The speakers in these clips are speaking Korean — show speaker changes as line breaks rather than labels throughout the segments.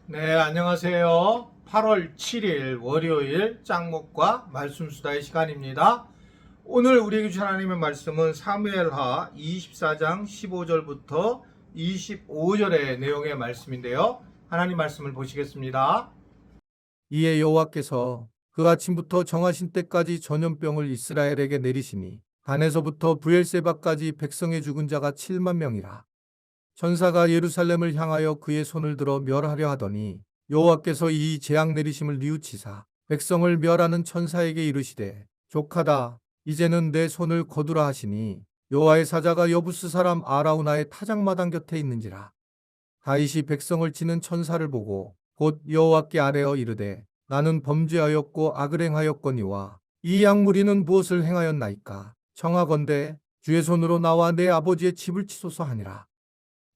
네, 안녕하세요. 8월 7일 월요일 짱목과 말씀수다의 시간입니다. 오늘 우리에게 주신 하나님의 말씀은 사무엘하 24장 15절부터 25절의 내용의 말씀인데요. 하나님 말씀을 보시겠습니다.
이에 여호와께서 그 아침부터 정하신 때까지 전염병을 이스라엘에게 내리시니 단에서부터 브엘세바까지 백성의 죽은 자가 7만 명이라. 천사가 예루살렘을 향하여 그의 손을 들어 멸하려 하더니 여호와께서 이 재앙 내리심을 뉘우치사 백성을 멸하는 천사에게 이르시되 족하다 이제는 내 손을 거두라 하시니 여호와의 사자가 여부스 사람 아라우나의 타작마당 곁에 있는지라. 다윗이 백성을 치는 천사를 보고 곧 여호와께 아뢰어 이르되 나는 범죄하였고 악을 행하였거니와 이 약무리는 무엇을 행하였나이까. 청하건대 주의 손으로 나와 내 아버지의 집을 치소서 하니라.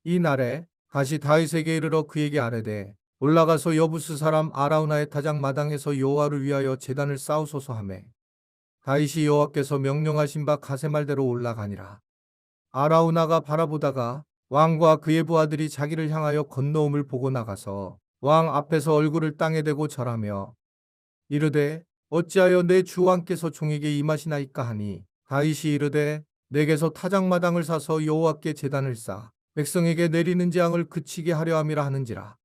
이 날에 다시 다윗에게 이르러 그에게 아뢰되 올라가서 여부스 사람 아라우나의 타작 마당에서 여호와를 위하여 제단을 쌓으소서 하매 다윗이 여호와께서 명령하신 바 가세말대로 올라가니라. 아라우나가 바라보다가 왕과 그의 부하들이 자기를 향하여 건너옴을 보고 나가서 왕 앞에서 얼굴을 땅에 대고 절하며 이르되 어찌하여 내 주 왕께서 종에게 임하시나이까 하니 다윗이 이르되 내게서 타작마당을 사서 여호와께 제단을 쌓아 백성에게 내리는 재앙을 그치게 하려 함이라 하는지라.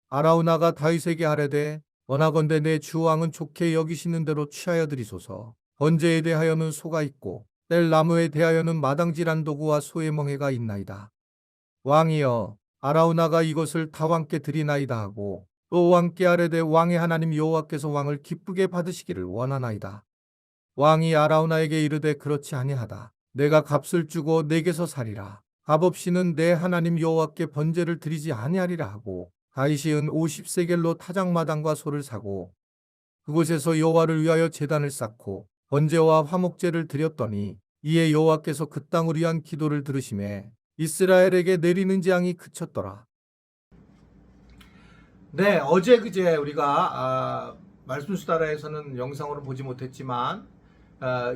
아라우나가 다윗에게 아뢰되 원하건대 내 주 왕은 좋게 여기시는 대로 취하여 드리소서. 번제에 대하여는 소가 있고 뗄 나무에 대하여는 마당질한 도구와 소의 멍에가 있나이다. 왕이여 아라우나가 이것을 다 왕께 드리나이다 하고 또 왕께 아뢰되 왕의 하나님 여호와께서 왕을 기쁘게 받으시기를 원하나이다. 왕이 아라우나에게 이르되 그렇지 아니하다. 내가 값을 주고 내게서 살이라. 값 없이는 내 하나님 여호와께 번제를 드리지 아니하리라 하고 다윗이 은 50세겔로 타작마당과 소를 사고 그곳에서 여호와를 위하여 제단을 쌓고 번제와 화목제를 드렸더니 이에 여호와께서 그 땅을 위한 기도를 들으시매 이스라엘에게 내리는 재앙이 그쳤더라.
네, 어제 그제 우리가 말씀수다라에서는 영상으로 보지 못했지만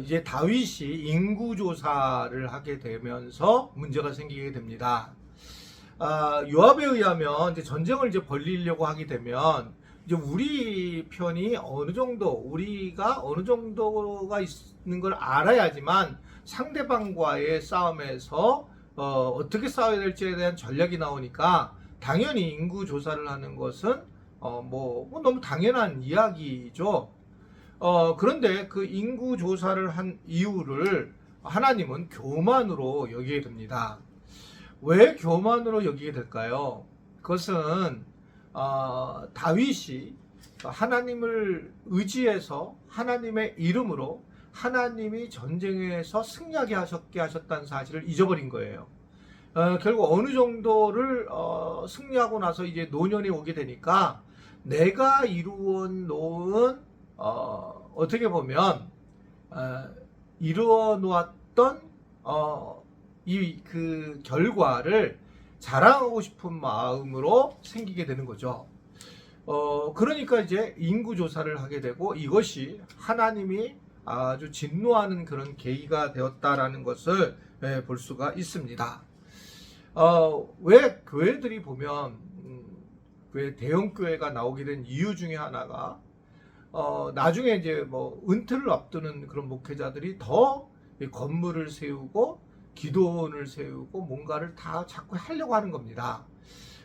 이제 다윗이 인구조사를 하게 되면서 문제가 생기게 됩니다. 요압에 의하면 이제 전쟁을 이제 벌리려고 하게 되면 이제 우리 편이 어느 정도 우리가 어느 정도가 있는 걸 알아야지만 상대방과의 싸움에서 어떻게 싸워야 될지에 대한 전략이 나오니까 당연히 인구 조사를 하는 것은 뭐 너무 당연한 이야기죠. 그런데 그 인구 조사를 한 이유를 하나님은 교만으로 여기게 됩니다. 왜 교만으로 여기게 될까요? 그것은 다윗이 하나님을 의지해서 하나님의 이름으로 하나님이 전쟁에서 승리하게 하셨다는 사실을 잊어버린 거예요. 결국 어느 정도를 승리하고 나서 이제 노년이 오게 되니까 내가 이루어 놓은 어떻게 보면 이루어 놓았던 이 그 결과를 자랑하고 싶은 마음으로 생기게 되는 거죠. 그러니까 이제 인구 조사를 하게 되고 이것이 하나님이 아주 진노하는 그런 계기가 되었다라는 것을 볼 수가 있습니다. 왜 교회들이 보면 왜 대형 교회가 나오게 된 이유 중에 하나가 나중에 이제 뭐 은퇴를 앞두는 그런 목회자들이 더 건물을 세우고 기도원을 세우고 뭔가를 다 자꾸 하려고 하는 겁니다.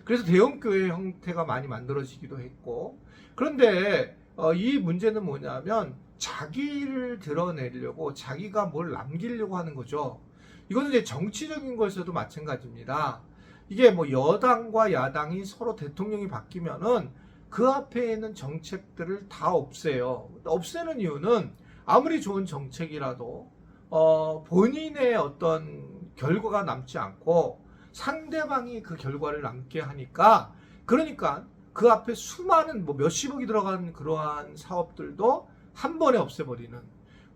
그래서 대형 교회 형태가 많이 만들어지기도 했고, 그런데 이 문제는 뭐냐면 자기를 드러내려고 자기가 뭘 남기려고 하는 거죠. 이것은 이제 정치적인 것에서도 마찬가지입니다. 이게 뭐 여당과 야당이 서로 대통령이 바뀌면은 그 앞에 있는 정책들을 다 없애요. 없애는 이유는 아무리 좋은 정책이라도 본인의 어떤 결과가 남지 않고 상대방이 그 결과를 남게 하니까, 그러니까 그 앞에 수많은 뭐 몇십억이 들어간 그러한 사업들도 한 번에 없애버리는,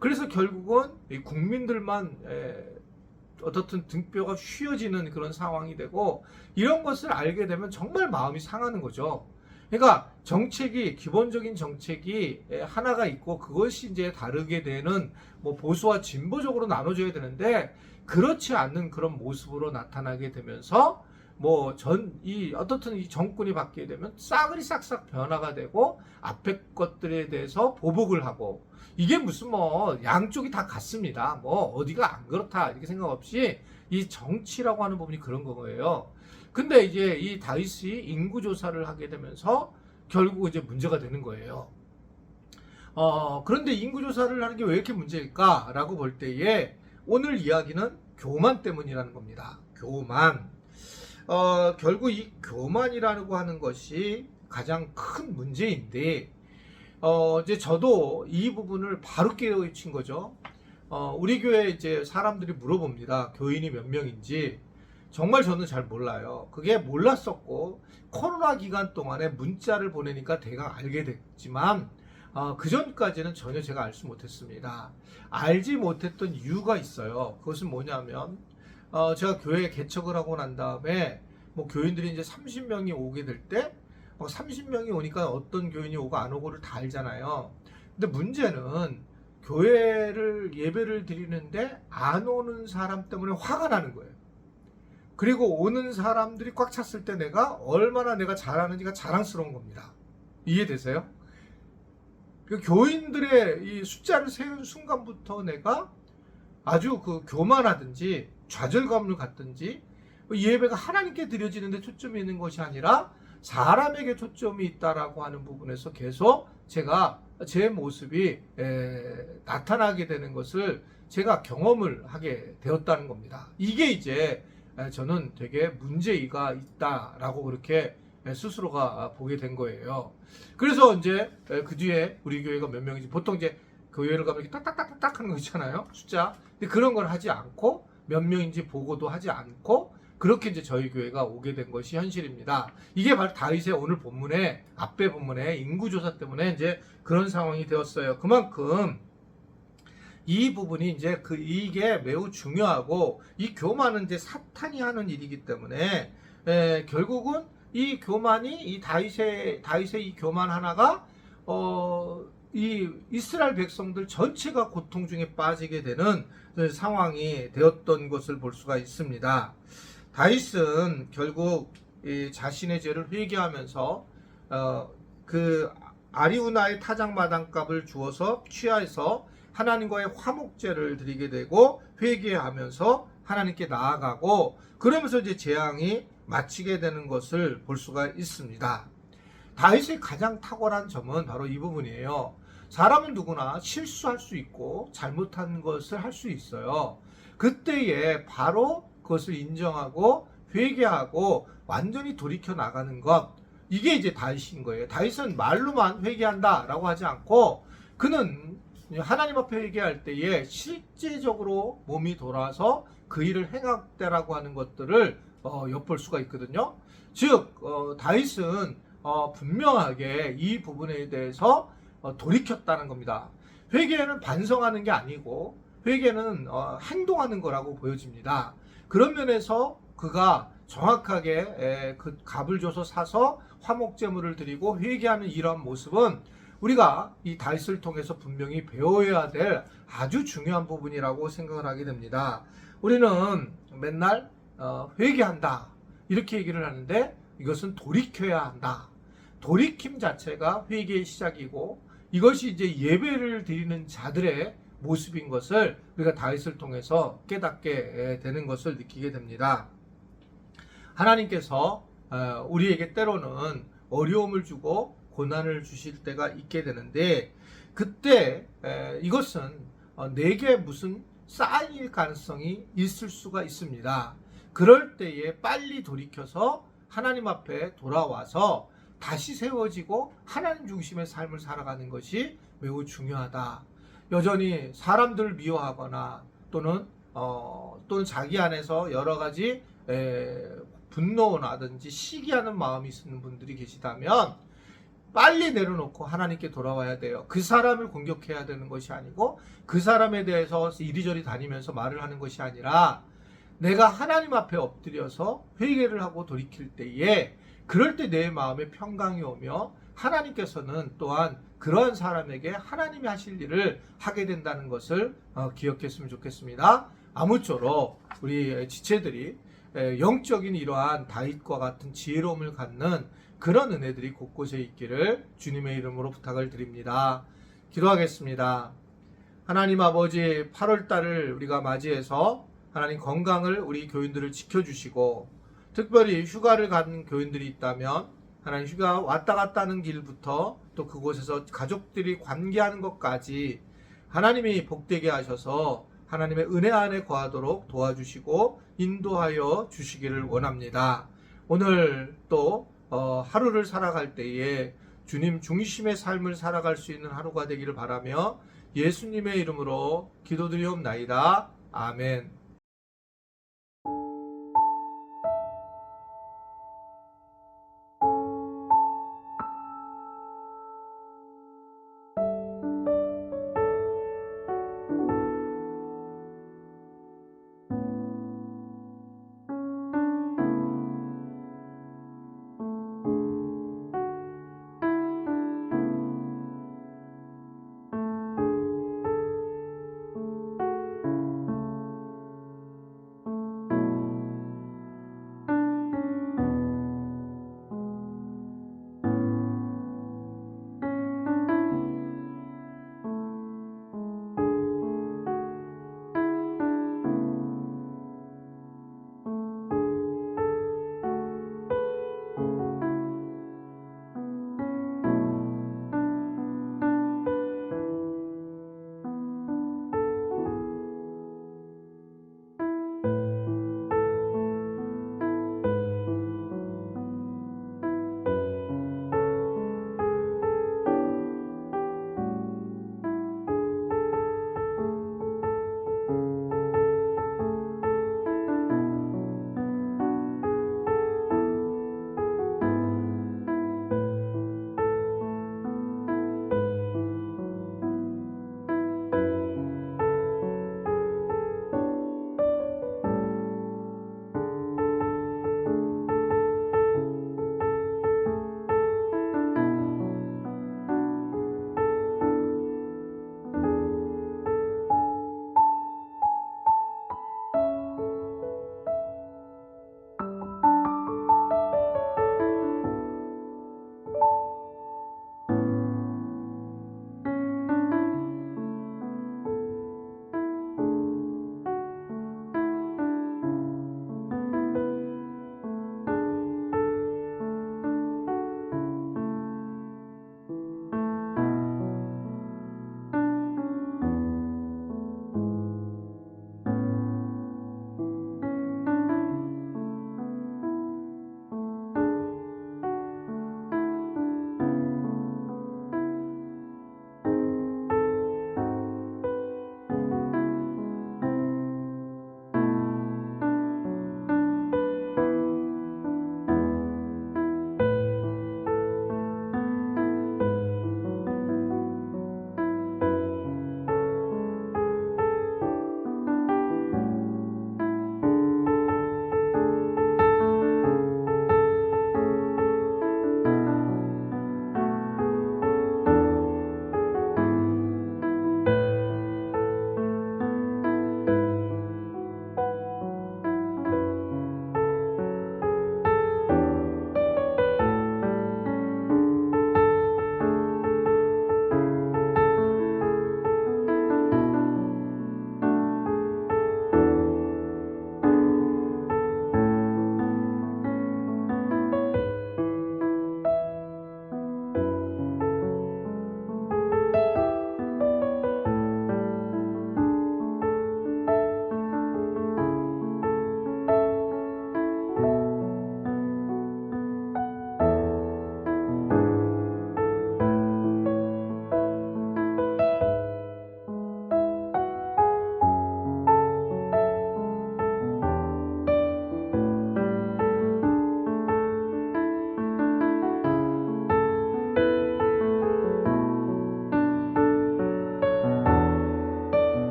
그래서 결국은 국민들만 어떻든 등뼈가 휘어지는 그런 상황이 되고, 이런 것을 알게 되면 정말 마음이 상하는 거죠. 그러니까 정책이, 기본적인 정책이 하나가 있고 그것이 이제 다르게 되는 뭐 보수와 진보적으로 나눠져야 되는데 그렇지 않는 그런 모습으로 나타나게 되면서 어떻든 이 정권이 바뀌게 되면 싸그리 싹싹 변화가 되고 앞에 것들에 대해서 보복을 하고 이게 무슨 양쪽이 다 같습니다. 어디가 안 그렇다 이렇게 생각 없이 이 정치라고 하는 부분이 그런 거예요. 근데 이제 이 다윗이 인구 조사를 하게 되면서 결국 이제 문제가 되는 거예요. 그런데 인구 조사를 하는 게 왜 이렇게 문제일까라고 볼 때에 오늘 이야기는 교만 때문이라는 겁니다. 교만. 결국 이 교만이라고 하는 것이 가장 큰 문제인데, 이제 저도 이 부분을 바로 깨우친 거죠. 우리 교회 이제 사람들이 물어봅니다. 교인이 몇 명인지. 정말 저는 잘 몰라요. 그게 몰랐었고, 코로나 기간 동안에 문자를 보내니까 대강 알게 됐지만, 그 전까지는 전혀 제가 알 수 못했습니다. 알지 못했던 이유가 있어요. 그것은 뭐냐면, 제가 교회 개척을 하고 난 다음에, 교인들이 이제 30명이 오게 될 때, 30명이 오니까 어떤 교인이 오고 안 오고를 다 알잖아요. 근데 문제는 교회를 예배를 드리는데 안 오는 사람 때문에 화가 나는 거예요. 그리고 오는 사람들이 꽉 찼을 때 얼마나 내가 잘하는지가 자랑스러운 겁니다. 이해되세요? 그 교인들의 이 숫자를 세운 순간부터 내가 아주 교만하든지 좌절감을 갖든지 예배가 하나님께 드려지는데 초점이 있는 것이 아니라 사람에게 초점이 있다라고 하는 부분에서 계속 제가 제 모습이 나타나게 되는 것을 제가 경험을 하게 되었다는 겁니다. 이게 이제 저는 되게 문제가 있다라고 그렇게 스스로가 보게 된 거예요. 그래서 이제 그 뒤에 우리 교회가 몇 명인지 보통 이제 교회를 가면 이렇게 딱딱딱딱 하는 거 있잖아요. 숫자. 근데 그런 걸 하지 않고 몇 명인지 보고도 하지 않고 그렇게 이제 저희 교회가 오게 된 것이 현실입니다. 이게 바로 다윗의 오늘 본문의 앞에 본문의 인구조사 때문에 이제 그런 상황이 되었어요. 그만큼 이 부분이 이제 이게 매우 중요하고 이 교만은 이제 사탄이 하는 일이기 때문에 결국은 이 교만이 이 다윗의 이 교만 하나가 이 이스라엘 백성들 전체가 고통 중에 빠지게 되는 상황이 되었던 것을 볼 수가 있습니다. 다윗은 결국 자신의 죄를 회개하면서 그 아리우나의 타작마당값을 주어서 취하해서 하나님과의 화목제를 드리게 되고 회개하면서 하나님께 나아가고 그러면서 이제 재앙이 마치게 되는 것을 볼 수가 있습니다. 다윗의 가장 탁월한 점은 바로 이 부분이에요. 사람은 누구나 실수할 수 있고 잘못한 것을 할 수 있어요. 그때에 바로 그것을 인정하고 회개하고 완전히 돌이켜 나가는 것, 이게 이제 다윗인 거예요. 다윗은 말로만 회개한다라고 하지 않고 그는 하나님 앞에 회개할 때에 실제적으로 몸이 돌아서 그 일을 행할 때라고 하는 것들을 엿볼 수가 있거든요. 즉 다윗은 분명하게 이 부분에 대해서 돌이켰다는 겁니다. 회개는 반성하는 게 아니고 회개는 행동하는 거라고 보여집니다. 그런 면에서 그가 정확하게 그 값을 줘서 사서 화목제물을 드리고 회개하는 이러한 모습은 우리가 이 다윗을 통해서 분명히 배워야 될 아주 중요한 부분이라고 생각을 하게 됩니다. 우리는 맨날 회개한다 이렇게 얘기를 하는데 이것은 돌이켜야 한다. 돌이킴 자체가 회개의 시작이고 이것이 이제 예배를 드리는 자들의 모습인 것을 우리가 다윗을 통해서 깨닫게 되는 것을 느끼게 됩니다. 하나님께서 우리에게 때로는 어려움을 주고 고난을 주실 때가 있게 되는데 그때 이것은 내게 무슨 쌓일 가능성이 있을 수가 있습니다. 그럴 때에 빨리 돌이켜서 하나님 앞에 돌아와서 다시 세워지고 하나님 중심의 삶을 살아가는 것이 매우 중요하다. 여전히 사람들을 미워하거나 또는 자기 안에서 여러 가지 분노나든지 시기하는 마음이 있는 분들이 계시다면 빨리 내려놓고 하나님께 돌아와야 돼요. 그 사람을 공격해야 되는 것이 아니고 그 사람에 대해서 이리저리 다니면서 말을 하는 것이 아니라 내가 하나님 앞에 엎드려서 회개를 하고 돌이킬 때에 그럴 때 내 마음에 평강이 오며 하나님께서는 또한 그러한 사람에게 하나님이 하실 일을 하게 된다는 것을 기억했으면 좋겠습니다. 아무쪼록 우리 지체들이 영적인 이러한 다윗과 같은 지혜로움을 갖는 그런 은혜들이 곳곳에 있기를 주님의 이름으로 부탁을 드립니다. 기도하겠습니다. 하나님 아버지, 8월달을 우리가 맞이해서 하나님 건강을 우리 교인들을 지켜주시고, 특별히 휴가를 간 교인들이 있다면 하나님 휴가 왔다 갔다 하는 길부터 또 그곳에서 가족들이 관계하는 것까지 하나님이 복되게 하셔서 하나님의 은혜 안에 거하도록 도와주시고 인도하여 주시기를 원합니다. 오늘 또 하루를 살아갈 때에 주님 중심의 삶을 살아갈 수 있는 하루가 되기를 바라며 예수님의 이름으로 기도드리옵나이다. 아멘.